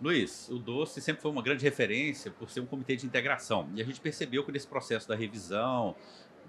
Luiz, o Doce sempre foi uma grande referência por ser um comitê de integração. E a gente percebeu que nesse processo da revisão,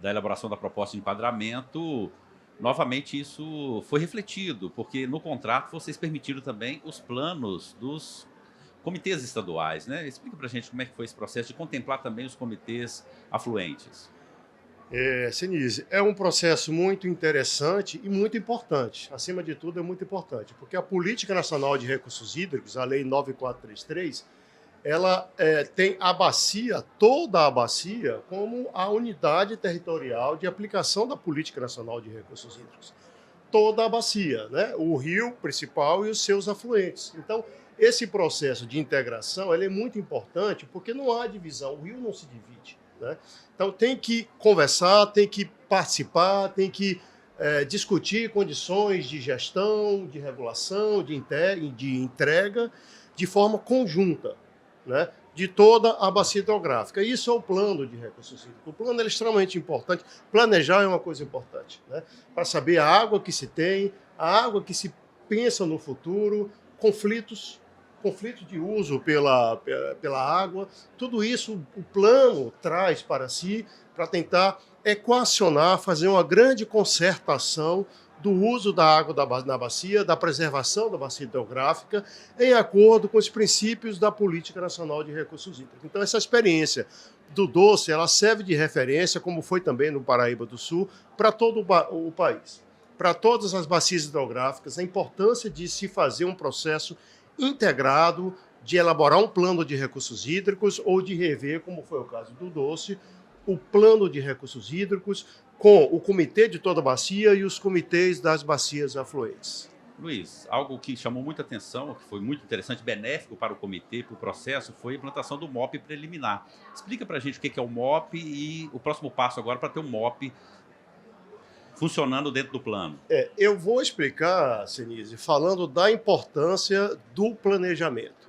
da elaboração da proposta de enquadramento, novamente isso foi refletido, porque no contrato vocês permitiram também os planos dos comitês estaduais, né? Explica pra gente como é que foi esse processo de contemplar também os comitês afluentes. Sinise, é um processo muito interessante e muito importante. Acima de tudo, é muito importante, porque a Política Nacional de Recursos Hídricos, a Lei 9433, ela tem a bacia, toda a bacia, como a unidade territorial de aplicação da Política Nacional de Recursos Hídricos. Toda a bacia, né? O rio principal e os seus afluentes. Então, esse processo de integração ele é muito importante porque não há divisão, o rio não se divide, né? Então, tem que conversar, tem que participar, tem que discutir condições de gestão, de regulação, de entrega, de forma conjunta, né? De toda a bacia hidrográfica. Isso é o plano de recursos hídricos. O plano é extremamente importante. Planejar é uma coisa importante, né? Para saber a água que se tem, a água que se pensa no futuro, conflitos de uso pela água, tudo isso o plano traz para si para tentar equacionar, fazer uma grande concertação do uso da água na bacia, da preservação da bacia hidrográfica, em acordo com os princípios da Política Nacional de Recursos Hídricos. Então, essa experiência do Doce, ela serve de referência, como foi também no Paraíba do Sul, para todo o país. Para todas as bacias hidrográficas, a importância de se fazer um processo integrado, de elaborar um plano de recursos hídricos ou de rever, como foi o caso do Doce, o plano de recursos hídricos com o comitê de toda a bacia e os comitês das bacias afluentes. Luiz, algo que chamou muita atenção, que foi muito interessante, benéfico para o comitê, para o processo, foi a implantação do MOP preliminar. Explica para a gente o que é o MOP e o próximo passo agora para ter um MOP funcionando dentro do plano. Eu vou explicar, Senise, falando da importância do planejamento.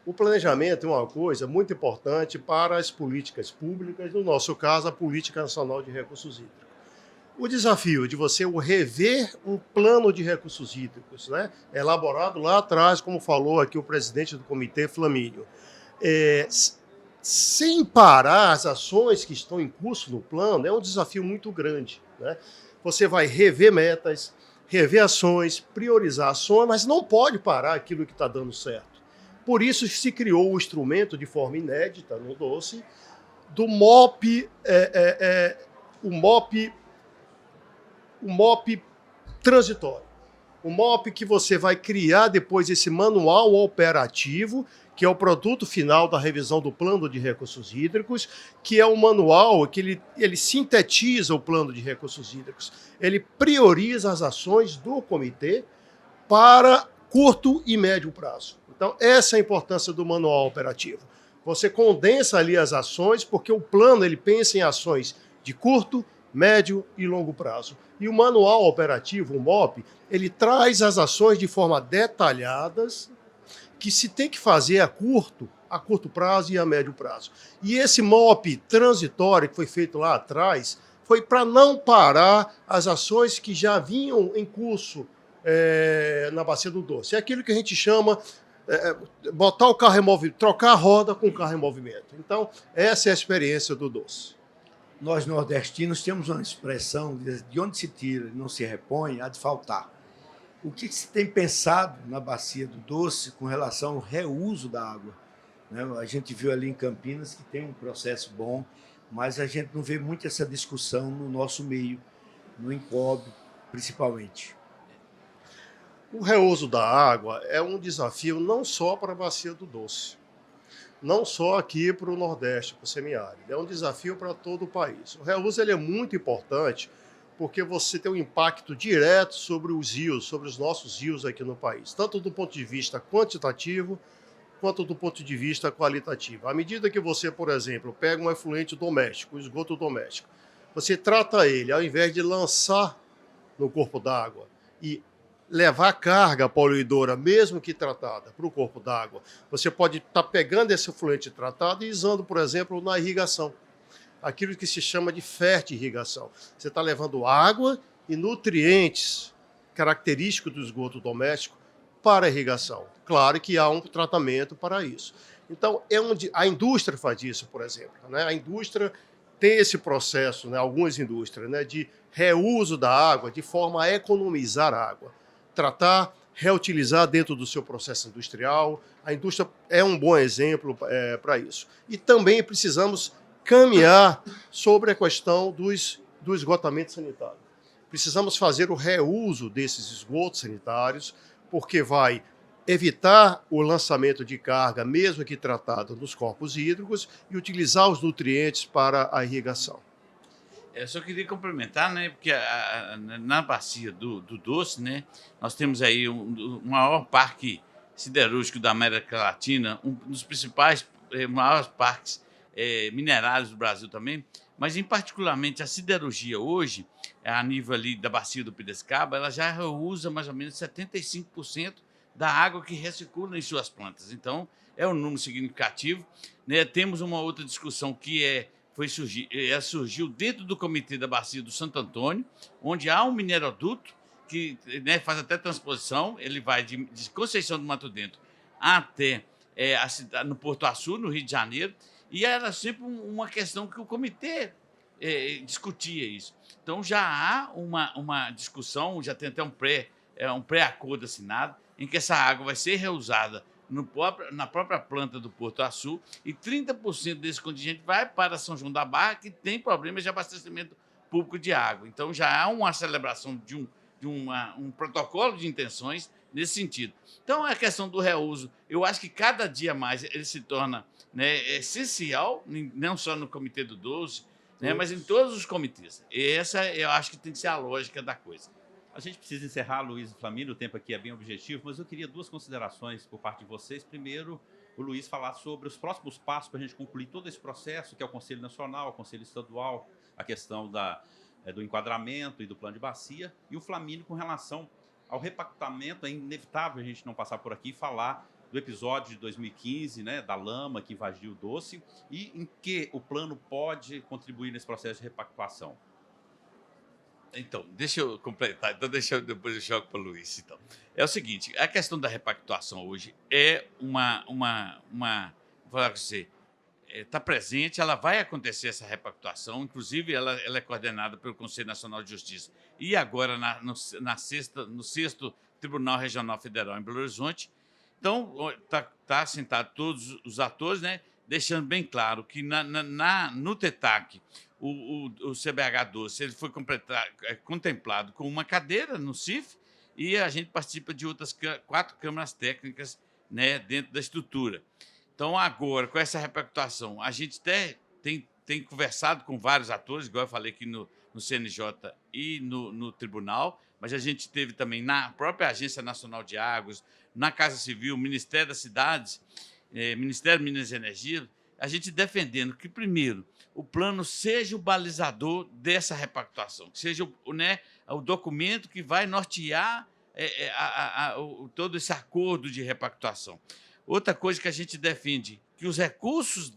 O planejamento é uma coisa muito importante para as políticas públicas, no nosso caso, a Política Nacional de Recursos Hídricos. O desafio de você rever um plano de recursos hídricos, né, elaborado lá atrás, como falou aqui o presidente do comitê, Flamínio, sem parar as ações que estão em curso no plano, é um desafio muito grande, né? Você vai rever metas, rever ações, priorizar ações, mas não pode parar aquilo que está dando certo. Por isso se criou o instrumento de forma inédita no Doce, do MOP, o MOP transitório. O MOP que você vai criar depois esse manual operativo, que é o produto final da revisão do plano de recursos hídricos, que é um manual que ele sintetiza o plano de recursos hídricos. Ele prioriza as ações do comitê para curto e médio prazo. Então, essa é a importância do manual operativo. Você condensa ali as ações, porque o plano ele pensa em ações de curto, médio e longo prazo. E o manual operativo, o MOP, ele traz as ações de forma detalhadas que se tem que fazer a curto prazo e a médio prazo. E esse MOP transitório que foi feito lá atrás foi para não parar as ações que já vinham em curso na Bacia do Doce. É aquilo que a gente chama botar o carro em movimento, trocar a roda com o carro em movimento. Então, essa é a experiência do Doce. Nós nordestinos temos uma expressão de onde se tira e não se repõe, há de faltar. O que se tem pensado na Bacia do Doce com relação ao reuso da água? A gente viu ali em Campinas que tem um processo bom, mas a gente não vê muito essa discussão no nosso meio, no Incob, principalmente. O reuso da água é um desafio não só para a Bacia do Doce, não só aqui para o Nordeste, para o semiárido, é um desafio para todo o país. O reuso ele é muito importante porque você tem um impacto direto sobre os rios, sobre os nossos rios aqui no país, tanto do ponto de vista quantitativo, quanto do ponto de vista qualitativo. À medida que você, por exemplo, pega um efluente doméstico, um esgoto doméstico, você trata ele, ao invés de lançar no corpo d'água e levar carga poluidora, mesmo que tratada, para o corpo d'água, você pode estar pegando esse efluente tratado e usando, por exemplo, na irrigação. Aquilo que se chama de fertirrigação. Você está levando água e nutrientes característicos do esgoto doméstico para a irrigação. Claro que há um tratamento para isso. Então, é onde a indústria faz isso, por exemplo. Né? A indústria tem esse processo, né, algumas indústrias, né, de reuso da água de forma a economizar água. Tratar, reutilizar dentro do seu processo industrial. A indústria é um bom exemplo para isso. E também precisamos caminhar sobre a questão do esgotamento sanitário. Precisamos fazer o reuso desses esgotos sanitários, porque vai evitar o lançamento de carga, mesmo que tratada nos corpos hídricos, e utilizar os nutrientes para a irrigação. Eu só queria complementar, né, porque na bacia do Doce, né, nós temos aí o maior parque siderúrgico da América Latina, um dos principais, maiores parques minerários do Brasil também, mas, em particularmente, a siderurgia hoje, a nível ali da bacia do Piracicaba, ela já reusa mais ou menos 75% da água que recircula em suas plantas. Então, é um número significativo. Né? Temos uma outra discussão que surgiu dentro do Comitê da Bacia do Santo Antônio, onde há um mineroduto que, né, faz até transposição, ele vai de Conceição do Mato Dentro até a cidade, no Porto Açu, no Rio de Janeiro, e era sempre uma questão que o comitê discutia isso. Então, já há uma discussão, já tem até um pré-acordo assinado, em que essa água vai ser reusada na própria planta do Porto Açu, e 30% desse contingente vai para São João da Barra, que tem problemas de abastecimento público de água. Então, já há uma celebração de um protocolo de intenções nesse sentido. Então, a questão do reuso, eu acho que cada dia mais ele se torna, né, essencial, não só no Comitê do Doce, né, mas em todos os comitês. E essa eu acho que tem que ser a lógica da coisa. A gente precisa encerrar, Luiz e Flamínio, o tempo aqui é bem objetivo, mas eu queria duas considerações por parte de vocês. Primeiro, o Luiz falar sobre os próximos passos para a gente concluir todo esse processo, que é o Conselho Nacional, o Conselho Estadual, a questão do enquadramento e do plano de bacia, e o Flamínio com relação ao repactamento. É inevitável a gente não passar por aqui e falar do episódio de 2015, né, da lama que invadiu o Doce, e em que o plano pode contribuir nesse processo de repactuação. Então, deixa eu completar. Então, depois eu jogo para o Luiz. Então, é o seguinte, a questão da repactuação hoje é vou falar com você, está presente, ela vai acontecer essa repactuação, inclusive ela é coordenada pelo Conselho Nacional de Justiça e agora no 6º Tribunal Regional Federal em Belo Horizonte. Então, está assentado todos os atores, né, deixando bem claro que no TETAC, o CBH-12 ele foi contemplado com uma cadeira no CIF, e a gente participa de outras 4 câmaras técnicas, né, dentro da estrutura. Então, agora, com essa repactuação, a gente tem conversado com vários atores, igual eu falei aqui no CNJ e no tribunal, mas a gente teve também na própria Agência Nacional de Águas, na Casa Civil, Ministério das Cidades, Ministério de Minas e Energia, a gente defendendo que, primeiro, o plano seja o balizador dessa repactuação, que seja o documento que vai nortear todo esse acordo de repactuação. Outra coisa que a gente defende, que os recursos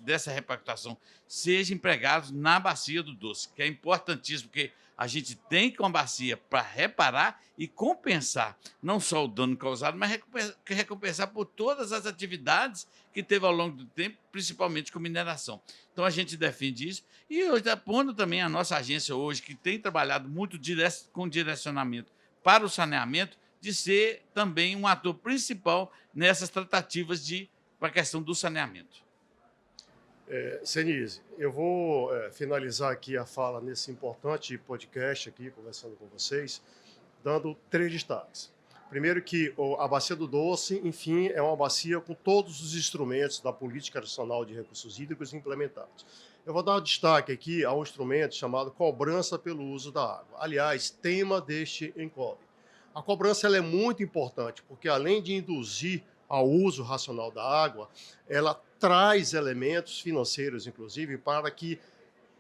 dessa repactuação sejam empregados na bacia do Doce, que é importantíssimo, porque a gente tem com a bacia para reparar e compensar não só o dano causado, mas recompensar por todas as atividades que teve ao longo do tempo, principalmente com mineração. Então, a gente defende isso. E eu apondo também a nossa agência hoje, que tem trabalhado muito com direcionamento para o saneamento, de ser também um ator principal nessas tratativas para a questão do saneamento. Senise, eu vou finalizar aqui a fala nesse importante podcast aqui, conversando com vocês, dando 3 destaques. Primeiro que a Bacia do Doce, enfim, é uma bacia com todos os instrumentos da Política Nacional de Recursos Hídricos implementados. Eu vou dar um destaque aqui a um instrumento chamado cobrança pelo uso da água. Aliás, tema deste encontro. A cobrança ela é muito importante, porque além de induzir ao uso racional da água, ela traz elementos financeiros, inclusive, para que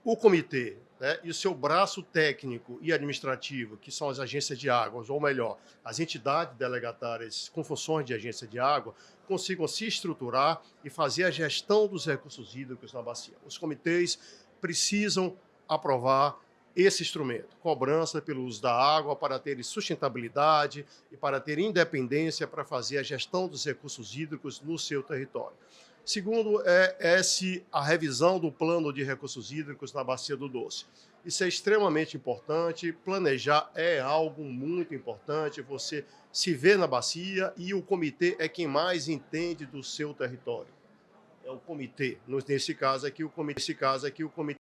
o comitê, né, e o seu braço técnico e administrativo, que são as agências de águas, ou melhor, as entidades delegatárias com funções de agência de água, consigam se estruturar e fazer a gestão dos recursos hídricos na bacia. Os comitês precisam aprovar esse instrumento, cobrança pelo uso da água para ter sustentabilidade e para ter independência para fazer a gestão dos recursos hídricos no seu território. Segundo, a revisão do plano de recursos hídricos na Bacia do Doce. Isso é extremamente importante, planejar é algo muito importante, você se vê na bacia e o comitê é quem mais entende do seu território. É o comitê, nesse caso aqui o comitê